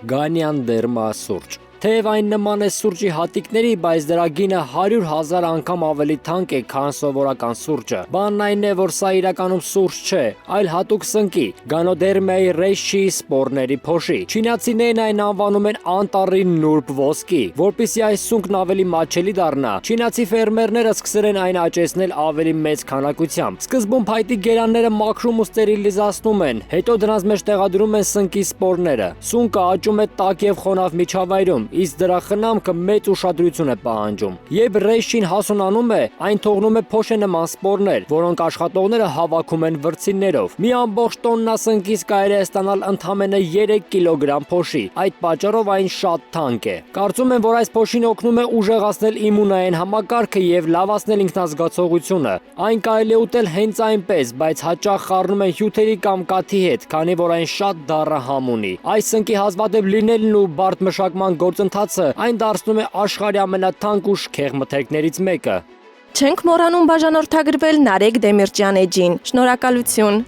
Գանյան դերմա սուրճ։ Թեև այն նման է սուրճի հատիկների, բայց դրա գինը 100,000 անգամ ավելի թանկ է, քան սովորական սուրճը։ Բանն այն է, որ սա իրականում սուրճ չէ, այլ հատուկ սնկի՝ Գանոդերմայի ռեշչի սպորների փոշի։ Չինացիներն այն անվանում են անտառի նուրբ ոսկի։ Որպեսզի այս սունկն ավելի մատչելի դառնա, չինացի ֆերմերները սկսել են այն աճեցնել ավելի մեծ քանակությամբ։ Սկզբում փայտի գերանները մաքրում ու ստերիլիզացնում են, հետո դրանց մեջ տեղադրում են սնկի սպորները։ Սունկը աճում է տաք և խոնավ միջավայրում, իսկ դրա խնամքը մեծ ուշադրություն է պահանջում։ Երբ ռեշչին հասունանում է, այն թողնում է փոշե նման սպորներ, որոնք աշխատողները հավաքում են վրձիններով։ Մի ամբողջ տոննա սնկից կարելի է ստանալ ընդամենը 3 կիլոգրամ փոշի, այդ պատճառով այն շատ թանկ է։ Կարծում եմ, որ այս փոշին օգնում է ուժեղացնել իմունային համակարգը և լավացնել ինքնազգացողությունը։ Այն կարելի է ուտել հենց այնպես, բայց հաճախ խառնում են հյութերի կամ կաթի հետ, քանի որ այն շատ դառը ունի։ Այս սնկի հազվադեպ լինելն ու բարդ մշակման գործընթացը այն դարձնում է աշխարհի ամենաթանկ ու շքեղ մթերքներից մեկը։ Չենք մոռանում բաժանորդագրվել Նարեկ Դեմիրճյան էջին։ Շնորհակալություն։